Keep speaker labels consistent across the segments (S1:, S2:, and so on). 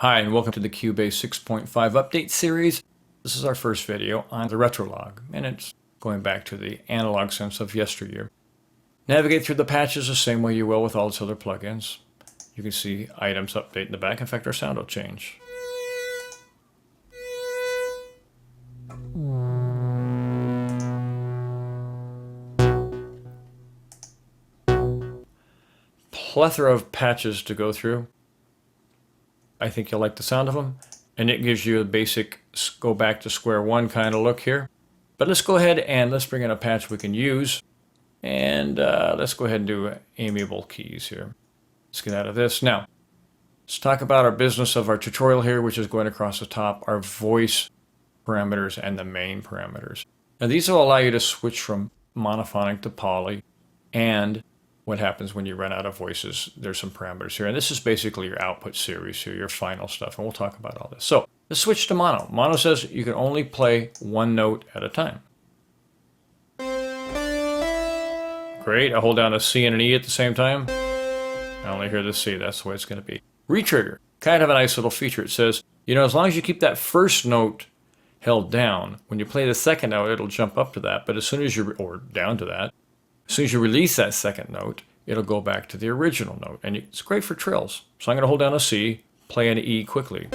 S1: Hi, and welcome to the Cubase 6.5 update series. This is our first video on the retro log, and it's going back to the analog sense of yesteryear. Navigate through the patches the same way you will with all its other plugins. You can see items update in the back. In fact, our sound will change. Plethora of patches to go through. I think you'll like the sound of them, and it gives you a basic go back to square one kind of look here. But let's go ahead and let's bring in a patch we can use, and let's go ahead and do amiable keys here. Let's get out of this. Now, let's talk about our business of our tutorial here, which is going across the top, our voice parameters and the main parameters. Now, these will allow you to switch from monophonic to poly, and what happens when you run out of voices. There's some parameters here, and this is basically your output series here, your final stuff, and we'll talk about all this. So let's switch to mono. Mono says you can only play one note at a time. Great, I hold down a C and an E at the same time. I only hear the C, that's the way it's going to be. Retrigger, kind of a nice little feature. It says, you know, as long as you keep that first note held down, when you play the second note, it'll jump up to that, but as soon as you, or down to that, as soon as you release that second note, it'll go back to the original note. And it's great for trills. So I'm going to hold down a C, play an E quickly.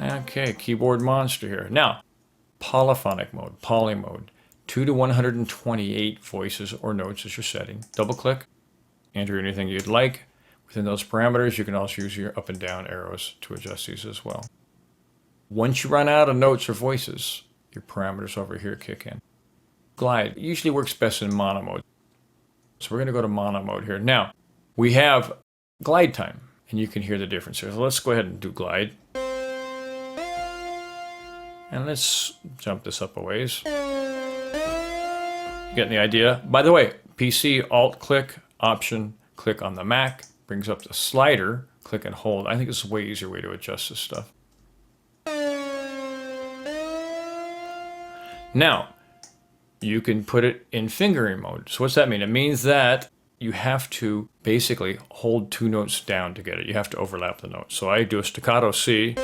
S1: Okay, keyboard monster here. Now, polyphonic mode, poly mode. 2 to 128 voices or notes is your setting. Double click, enter anything you'd like. Within those parameters, you can also use your up and down arrows to adjust these as well. Once you run out of notes or voices, your parameters over here kick in. Glide usually works best in mono mode. So we're going to go to mono mode here. Now, we have glide time, and you can hear the difference here. So let's go ahead and do glide. And let's jump this up a ways. Getting the idea? By the way, PC, Alt-click, Option, click on the Mac, brings up the slider, click and hold. I think it's a way easier way to adjust this stuff. Now, you can put it in fingering mode. So what's that mean? It means that you have to basically hold two notes down to get it. You have to overlap the notes. So I do a staccato C,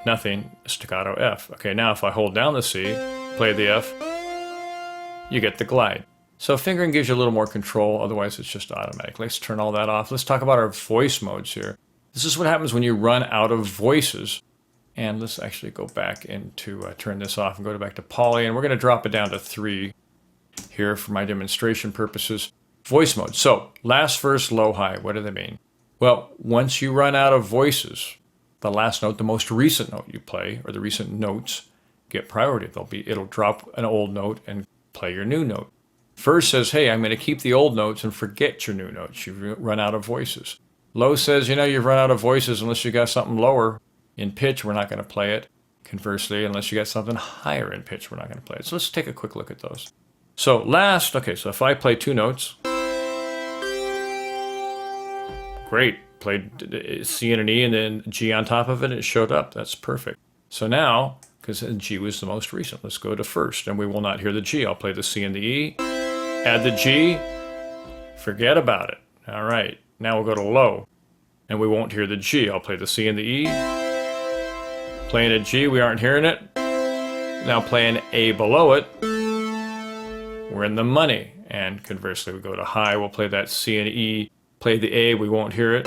S1: nothing, staccato F. Okay, now if I hold down the C, play the F, you get the glide. So fingering gives you a little more control, otherwise it's just automatic. Let's turn all that off. Let's talk about our voice modes here. This is what happens when you run out of voices. And let's actually go back into turn this off and go back to poly, and we're going to drop it down to 3 here for my demonstration purposes. Voice mode. So last, first, low, high. What do they mean? Well, once you run out of voices, the last note, the most recent note you play, or the recent notes, get priority. It'll drop an old note and play your new note. First says, hey, I'm going to keep the old notes and forget your new notes. You've run out of voices. Low says, you know, you've run out of voices unless you got something lower in pitch, we're not going to play it. Conversely, unless you got something higher in pitch, we're not going to play it. So let's take a quick look at those. So last, okay, so if I play 2 notes, great, played C and an E and then G on top of it, it showed up. That's perfect. So now, because G was the most recent, let's go to first, and we will not hear the G. I'll play the C and the E, add the G, forget about it. All right, now we'll go to low, and we won't hear the G. I'll play the C and the E. Playing a G, we aren't hearing it. Now playing A below it, we're in the money. And conversely, we go to high, we'll play that C and E. Play the A, we won't hear it.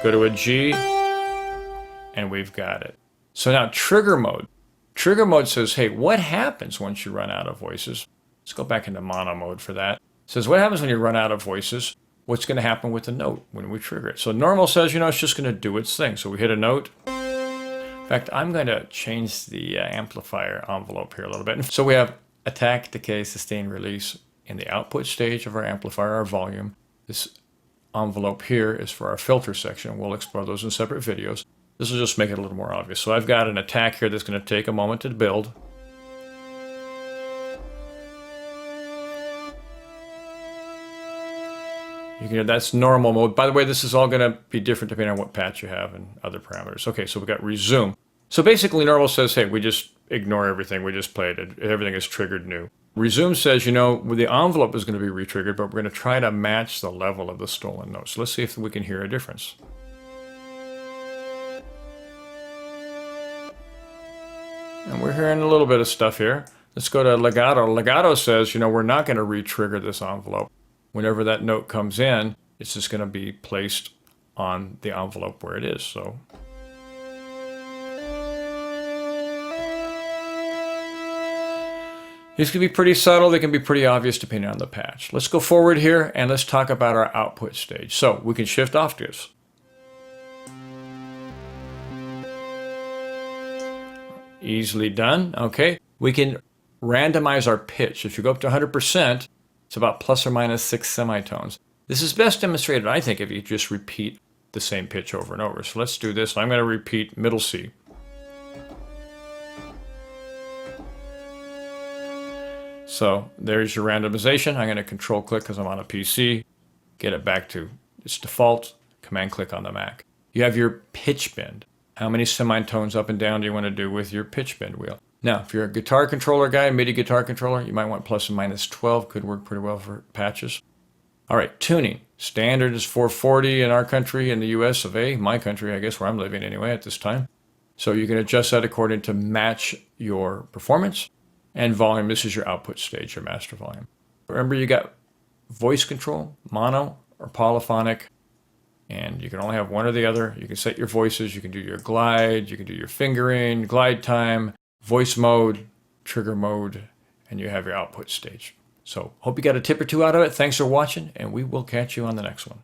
S1: Go to a G, and we've got it. So now trigger mode. Trigger mode says, hey, what happens once you run out of voices? Let's go back into mono mode for that. It says, what happens when you run out of voices? What's going to happen with the note when we trigger it? So normal says, you know, it's just going to do its thing. So we hit a note. In fact, I'm going to change the amplifier envelope here a little bit. So we have attack, decay, sustain, release in the output stage of our amplifier, our volume. This envelope here is for our filter section. We'll explore those in separate videos. This will just make it a little more obvious. So I've got an attack here that's going to take a moment to build. You can hear that's normal mode. By the way, this is all going to be different depending on what patch you have and other parameters. Okay, so we got resume. So basically normal says, hey, we just ignore everything. We just played it. Everything is triggered new. Resume says, the envelope is going to be retriggered, but we're going to try to match the level of the stolen note. So let's see if we can hear a difference. And we're hearing a little bit of stuff here. Let's go to legato. Legato says, we're not going to re-trigger this envelope. Whenever that note comes in, it's just going to be placed on the envelope where it is. So these can be pretty subtle. They can be pretty obvious depending on the patch. Let's go forward here and let's talk about our output stage. So we can shift octaves. Easily done. Okay. We can randomize our pitch. If you go up to 100%, it's about plus or minus 6 semitones. This is best demonstrated, I think, if you just repeat the same pitch over and over. So let's do this. I'm going to repeat middle C. So there's your randomization. I'm going to control click because I'm on a PC. Get it back to its default. Command click on the Mac. You have your pitch bend. How many semitones up and down do you want to do with your pitch bend wheel? Now, if you're a guitar controller guy, MIDI guitar controller, you might want plus or minus 12. Could work pretty well for patches. All right, tuning. Standard is 440 in our country, in the US of A, my country, I guess, where I'm living anyway at this time. So you can adjust that according to match your performance. And volume, this is your output stage, your master volume. Remember, you got voice control, mono or polyphonic, and you can only have one or the other. You can set your voices, you can do your glide, you can do your fingering, glide time, voice mode, trigger mode, and you have your output stage. So hope you got a tip or two out of it. Thanks for watching, and we will catch you on the next one.